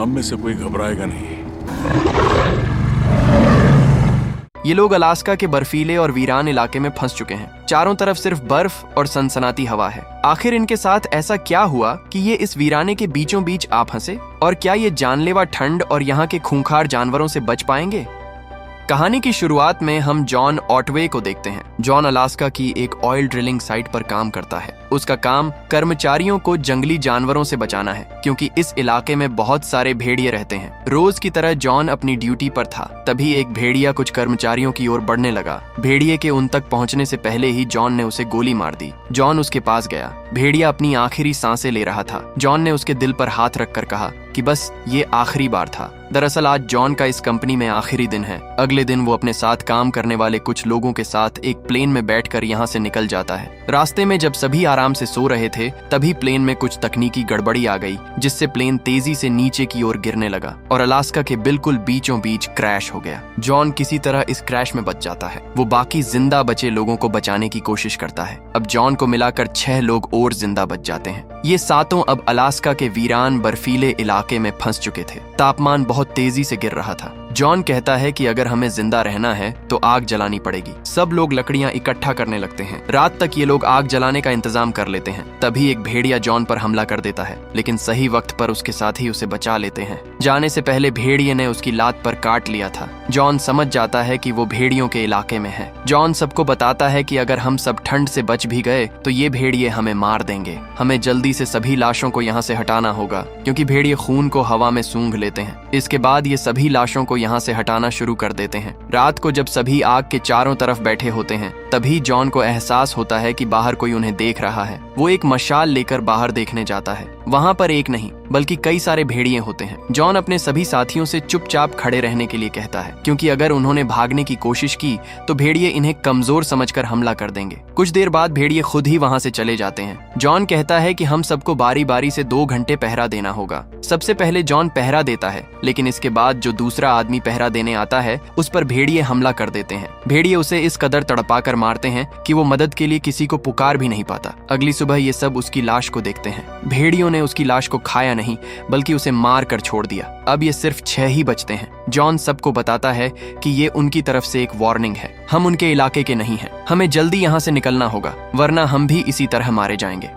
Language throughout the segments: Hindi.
हम में से कोई घबराएगा नहीं। ये लोग अलास्का के बर्फीले और वीरान इलाके में फंस चुके हैं। चारों तरफ सिर्फ बर्फ और सनसनाती हवा है। आखिर इनके साथ ऐसा क्या हुआ कि ये इस वीराने के बीचों बीच आ फंसे? और क्या ये जानलेवा ठंड और यहाँ के खूंखार जानवरों से बच पाएंगे? कहानी की शुरुआत में हम जॉन ऑटवे को देखते हैं। जॉन अलास्का की एक ऑयल ड्रिलिंग साइट पर काम करता है। उसका काम कर्मचारियों को जंगली जानवरों से बचाना है, क्योंकि इस इलाके में बहुत सारे भेड़िए रहते हैं। रोज की तरह जॉन अपनी ड्यूटी पर था, तभी एक भेड़िया कुछ कर्मचारियों की ओर बढ़ने लगा। भेड़िए के उन तक पहुंचने से पहले ही जॉन ने उसे गोली मार दी। जॉन उसके पास गया। भेड़िया अपनी आखिरी सांसें ले रहा था। जॉन ने उसके दिल पर हाथ रखकर कहा कि बस ये आखिरी बार था। दरअसल आज जॉन का इस कंपनी में आखिरी दिन है। अगले दिन वो अपने साथ काम करने वाले कुछ लोगों के साथ एक प्लेन में बैठकर यहाँ से निकल जाता है। रास्ते में जब सभी आराम से सो रहे थे, तभी प्लेन में कुछ तकनीकी गड़बड़ी आ गई, जिससे प्लेन तेजी से नीचे की ओर गिरने लगा और अलास्का के बिल्कुल बीचों बीच क्रैश हो गया। जॉन किसी तरह इस क्रैश में बच जाता है। वो बाकी जिंदा बचे लोगों को बचाने की कोशिश करता है। अब जॉन को मिलाकर 6 लोग और जिंदा बच जाते हैं। ये सातों अब अलास्का के वीरान बर्फीले इलाके में फंस चुके थे। तापमान बहुत तेजी से गिर रहा था। जॉन कहता है कि अगर हमें जिंदा रहना है तो आग जलानी पड़ेगी। सब लोग लकड़ियां इकट्ठा करने लगते हैं। रात तक ये लोग आग जलाने का इंतजाम कर लेते हैं। तभी एक भेड़िया जॉन पर हमला कर देता है, लेकिन सही वक्त पर उसके साथी उसे बचा लेते हैं। जाने से पहले भेड़िए ने उसकी लात पर काट लिया था। जॉन समझ जाता है कि वो भेड़ियों के इलाके में है। जॉन सबको बताता है कि अगर हम सब ठंड से बच भी गए तो ये भेड़िए हमें मार देंगे। हमें जल्दी से सभी लाशों को यहाँ से हटाना होगा, क्योंकि भेड़िए खून को हवा में सूंघ लेते हैं। इसके बाद ये सभी लाशों को यहाँ से हटाना शुरू कर देते हैं। रात को जब सभी आग के चारों तरफ बैठे होते हैं, तभी जॉन को एहसास होता है कि बाहर कोई उन्हें देख रहा है। वो एक मशाल लेकर बाहर देखने जाता है। वहां पर एक नहीं बल्कि कई सारे भेड़िए होते हैं। जॉन अपने सभी साथियों से चुपचाप खड़े रहने के लिए कहता है, क्योंकि अगर उन्होंने भागने की कोशिश की तो भेड़िए इन्हें कमजोर समझकर हमला कर देंगे। कुछ देर बाद भेड़िए खुद ही वहां से चले जाते हैं। जॉन कहता है कि हम सबको बारी बारी से 2 घंटे पहरा देना होगा। सबसे पहले जॉन पहरा देता है, लेकिन इसके बाद जो दूसरा आदमी पहरा देने आता है उस पर भेड़िए हमला कर देते हैं। भेड़िए उसे इस कदर तड़पाकर मारते हैं कि वो मदद के लिए किसी को पुकार भी नहीं पाता। अगली सुबह ये सब उसकी लाश को देखते हैं। भेड़ियों ने उसकी लाश को खाया नहीं, बल्कि उसे मार कर छोड़ दिया। अब ये सिर्फ 6 ही बचते हैं। जॉन सबको बताता है कि ये उनकी तरफ से एक वार्निंग है। हम उनके इलाके के नहीं हैं। हमें जल्दी यहाँ से निकलना होगा, वरना हम भी इसी तरह मारे जाएंगे।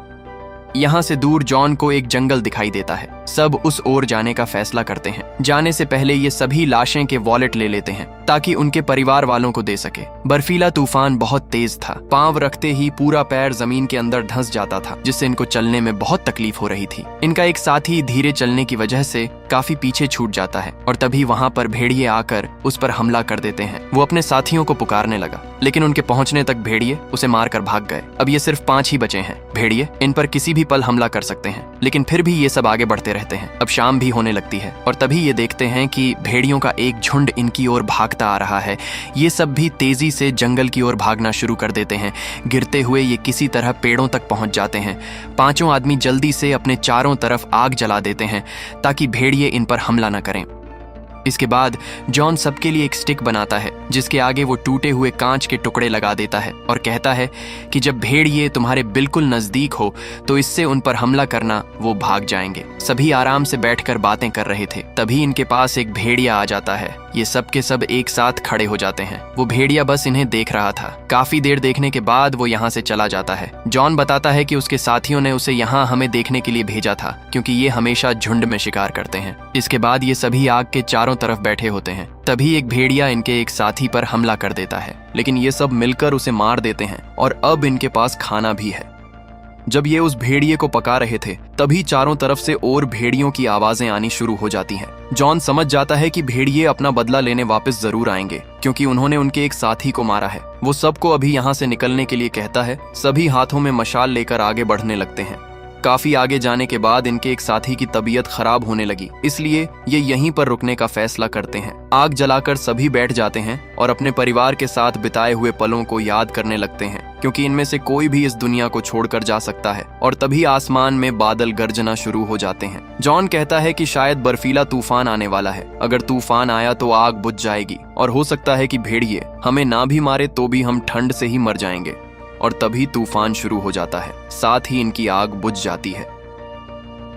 यहाँ से दूर जॉन को एक जंगल दिखाई देता है। सब उस ओर जाने का फैसला करते हैं। जाने से पहले ये सभी लाशें के वॉलेट ले लेते हैं, ताकि उनके परिवार वालों को दे सके। बर्फीला तूफान बहुत तेज था। पांव रखते ही पूरा पैर जमीन के अंदर धंस जाता था, जिससे इनको चलने में बहुत तकलीफ हो रही थी। इनका एक साथी धीरे चलने की वजह से काफी पीछे छूट जाता है, और तभी वहाँ पर भेड़िए आकर उस पर हमला कर देते हैं। वो अपने साथियों को पुकारने लगा, लेकिन उनके पहुंचने तक भेड़िए उसे मारकर भाग गए। अब ये सिर्फ 5 ही बचे हैं। भेड़िए इन पर किसी भी पल हमला कर सकते हैं, लेकिन फिर भी ये सब आगे बढ़ते रहते हैं। अब शाम भी होने लगती है, और तभी ये देखते हैं कि भेड़ियों का एक झुंड इनकी ओर भागता आ रहा है। ये सब भी तेजी से जंगल की ओर भागना शुरू कर देते हैं। गिरते हुए ये किसी तरह पेड़ों तक पहुंच जाते हैं। 5 आदमी जल्दी से अपने चारों तरफ आग जला देते हैं, ताकि भेड़िए इन पर हमला न करें। इसके बाद जॉन सबके लिए एक स्टिक बनाता है, जिसके आगे वो टूटे हुए कांच के टुकड़े लगा देता है और कहता है कि जब भेड़िए तुम्हारे बिल्कुल नजदीक हो तो इससे उन पर हमला करना, वो भाग जाएंगे। सभी आराम से बैठकर बातें कर रहे थे, तभी इनके पास एक भेड़िया आ जाता है। ये सब के सब एक साथ खड़े हो जाते हैं। वो भेड़िया बस इन्हें देख रहा था। काफी देर देखने के बाद वो यहाँ से चला जाता है। जॉन बताता है कि उसके साथियों ने उसे यहाँ हमें देखने के लिए भेजा था, क्योंकि ये हमेशा झुंड में शिकार करते हैं। इसके बाद ये सभी आग के चारों तरफ बैठे होते हैं। तभी एक भेड़िया इनके एक साथी पर हमला कर देता है, लेकिन ये सब मिलकर उसे मार देते हैं, और अब इनके पास खाना भी है। जब ये उस भेड़िए को पका रहे थे, तभी चारों तरफ से और भेड़ियों की आवाजें आनी शुरू हो जाती हैं। जॉन समझ जाता है कि भेड़िए अपना बदला लेने वापस जरूर आएंगे, क्योंकि उन्होंने उनके एक साथी को मारा है। वो सबको अभी यहाँ से निकलने के लिए कहता है। सभी हाथों में मशाल लेकर आगे बढ़ने लगते हैं। काफी आगे जाने के बाद इनके एक साथी की तबीयत खराब होने लगी, इसलिए ये यहीं पर रुकने का फैसला करते हैं। आग जलाकर सभी बैठ जाते हैं और अपने परिवार के साथ बिताए हुए पलों को याद करने लगते हैं, क्योंकि इनमें से कोई भी इस दुनिया को छोड़कर जा सकता है। और तभी आसमान में बादल गरजना शुरू हो जाते हैं। जॉन कहता है कि शायद बर्फीला तूफान आने वाला है। अगर तूफान आया तो आग बुझ जाएगी, और हो सकता है कि भेड़िए हमें ना भी मारे तो भी हम ठंड से ही मर जाएंगे। और तभी तूफान शुरू हो जाता है, साथ ही इनकी आग बुझ जाती है।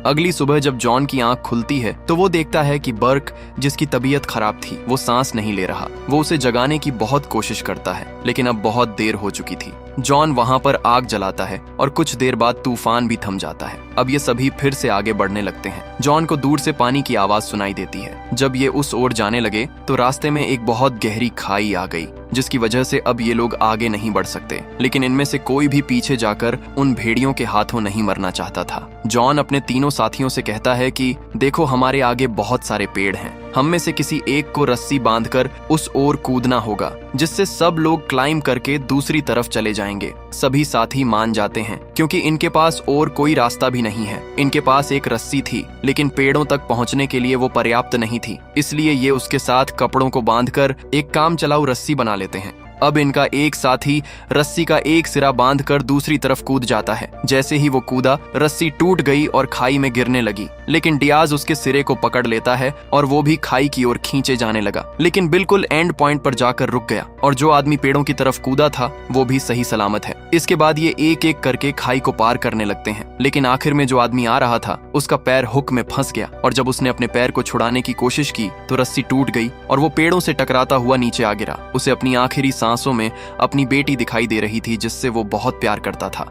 अगली सुबह जब जॉन की आंख खुलती है तो वो देखता है कि बर्क, जिसकी तबीयत खराब थी, वो सांस नहीं ले रहा। वो उसे जगाने की बहुत कोशिश करता है, लेकिन अब बहुत देर हो चुकी थी। जॉन वहां पर आग जलाता है और कुछ देर बाद तूफान भी थम जाता है। अब ये सभी फिर से आगे बढ़ने लगते हैं। जॉन को दूर से पानी की आवाज सुनाई देती है। जब ये उस ओर जाने लगे तो रास्ते में एक बहुत गहरी खाई आ गई, जिसकी वजह से अब ये लोग आगे नहीं बढ़ सकते। लेकिन इनमें से कोई भी पीछे जाकर उन भेड़ियों के हाथों नहीं मरना चाहता था। जॉन अपने तीनों साथियों से कहता है कि देखो, हमारे आगे बहुत सारे पेड़ हैं, हम में से किसी एक को रस्सी बांधकर उस ओर कूदना होगा, जिससे सब लोग क्लाइंब करके दूसरी तरफ चले जाएंगे। सभी साथी मान जाते हैं, क्योंकि इनके पास और कोई रास्ता भी नहीं है। इनके पास एक रस्सी थी, लेकिन पेड़ों तक पहुंचने के लिए वो पर्याप्त नहीं थी, इसलिए ये उसके साथ कपड़ों को बांधकर एक काम चलाऊ रस्सी बना लेते हैं। अब इनका एक साथी रस्सी का एक सिरा बांधकर दूसरी तरफ कूद जाता है। जैसे ही वो कूदा, रस्सी टूट गई और खाई में गिरने लगी, लेकिन डियाज उसके सिरे को पकड़ लेता है और वो भी खाई की ओर खींचे जाने लगा, लेकिन बिल्कुल एंड पॉइंट पर जाकर रुक गया। और जो आदमी पेड़ों की तरफ कूदा था वो भी सही सलामत है। इसके बाद ये एक एक करके खाई को पार करने लगते हैं, लेकिन आखिर में जो आदमी आ रहा था उसका पैर हुक में फंस गया, और जब उसने अपने पैर को छुड़ाने की कोशिश की तो रस्सी टूट गई और वो पेड़ों से टकराता हुआ नीचे आ गिरा। उसे अपनी आखिरी सांसों में अपनी बेटी दिखाई दे रही थी, जिससे वो बहुत प्यार करता था।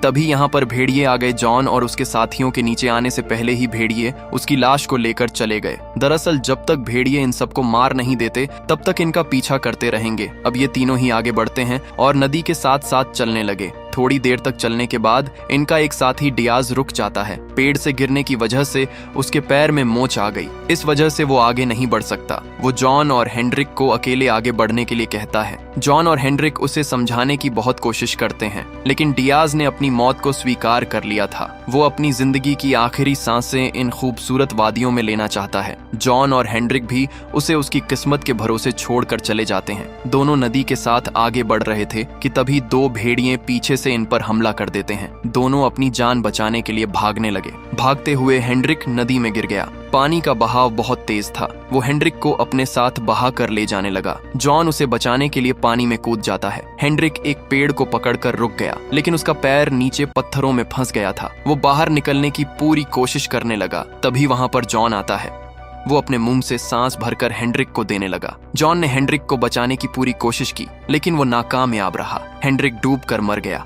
तभी यहाँ पर भेड़िए आ गए। जॉन और उसके साथियों के नीचे आने से पहले ही भेड़िए उसकी लाश को लेकर चले गए। दरअसल जब तक भेड़िए इन सबको मार नहीं देते तब तक इनका पीछा करते रहेंगे। अब ये तीनों ही आगे बढ़ते हैं और नदी के साथ साथ चलने लगे। थोड़ी देर तक चलने के बाद इनका एक साथी डियाज रुक जाता है। पेड़ से गिरने की वजह से उसके पैर में मोच आ गई, इस वजह से वो आगे नहीं बढ़ सकता। वो जॉन और हेनरिक को अकेले आगे बढ़ने के लिए कहता है। जॉन और हेनरिक उसे समझाने की बहुत कोशिश करते हैं, लेकिन डियाज ने अपनी मौत को स्वीकार कर लिया था। वो अपनी जिंदगी की आखिरी सांसें इन खूबसूरत वादियों में लेना चाहता है। जॉन और हेनरिक भी उसे उसकी किस्मत के भरोसे छोड़कर चले जाते हैं। दोनों नदी के साथ आगे बढ़ रहे थे कि तभी दो भेड़िए पीछे से इन पर हमला कर देते हैं। दोनों अपनी जान बचाने के लिए भागने लगे। भागते हुए हेनरिक नदी में गिर गया। पानी का बहाव बहुत तेज था। वो हेनरिक को अपने साथ बहा कर ले जाने लगा। जॉन उसे बचाने के लिए पानी में कूद जाता है। हेनरिक एक पेड़ को पकड़कर रुक गया, लेकिन उसका पैर नीचे पत्थरों में फंस गया था। वो बाहर निकलने की पूरी कोशिश करने लगा। तभी वहां पर जॉन आता है। वो अपने मुंह से सांस भरकर हेनरिक को देने लगा। जॉन ने हेनरिक को बचाने की पूरी कोशिश की, लेकिन वो नाकामयाब रहा। हेनरिक डूबकर मर गया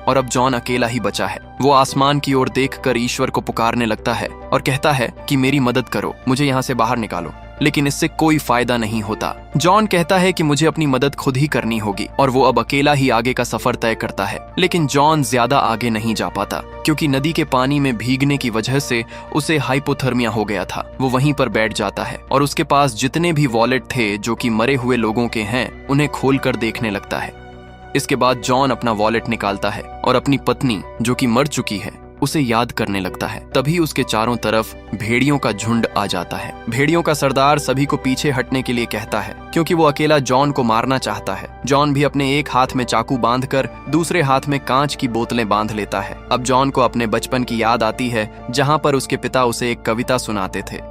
और अब जॉन अकेला ही बचा है। वो आसमान की ओर देखकर ईश्वर को पुकारने लगता है और कहता है कि मेरी मदद करो, मुझे यहाँ से बाहर निकालो। लेकिन इससे कोई फायदा नहीं होता। जॉन कहता है कि मुझे अपनी मदद खुद ही करनी होगी और वो अब अकेला ही आगे का सफर तय करता है। लेकिन जॉन ज्यादा आगे नहीं जा पाता, क्योंकि नदी के पानी में भीगने की वजह से उसे हाइपोथर्मिया हो गया था। वो वहीं पर बैठ जाता है और उसके पास जितने भी वॉलेट थे जो कि मरे हुए लोगों के हैं, उन्हें खोलकर देखने लगता है। इसके बाद जॉन अपना वॉलेट निकालता है और अपनी पत्नी, जो कि मर चुकी है, उसे याद करने लगता है। तभी उसके चारों तरफ भेड़ियों का झुंड आ जाता है। भेड़ियों का सरदार सभी को पीछे हटने के लिए कहता है, क्योंकि वो अकेला जॉन को मारना चाहता है। जॉन भी अपने एक हाथ में चाकू बांधकर दूसरे हाथ में कांच की बोतलें बांध लेता है। अब जॉन को अपने बचपन की याद आती है, जहां पर उसके पिता उसे एक कविता सुनाते थे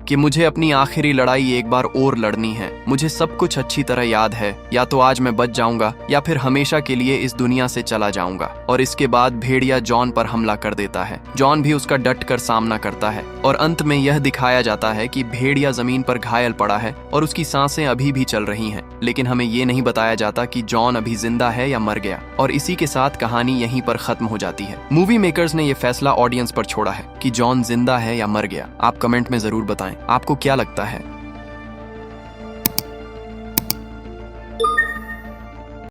कि मुझे अपनी आखिरी लड़ाई एक बार और लड़नी है। मुझे सब कुछ अच्छी तरह याद है, या तो आज मैं बच जाऊंगा या फिर हमेशा के लिए इस दुनिया से चला जाऊंगा। और इसके बाद भेड़िया जॉन पर हमला कर देता है। जॉन भी उसका डट कर सामना करता है और अंत में यह दिखाया जाता है कि भेड़िया जमीन पर घायल पड़ा है और उसकी सांसें अभी भी चल रही हैं। लेकिन हमें ये नहीं बताया जाता कि जॉन अभी जिंदा है या मर गया। और इसी के साथ कहानी यहीं पर खत्म हो जाती है। मूवी मेकर्स ने यह फैसला ऑडियंस पर छोड़ा है कि जॉन जिंदा है या मर गया। आप कमेंट में जरूर बताएं आपको क्या लगता है।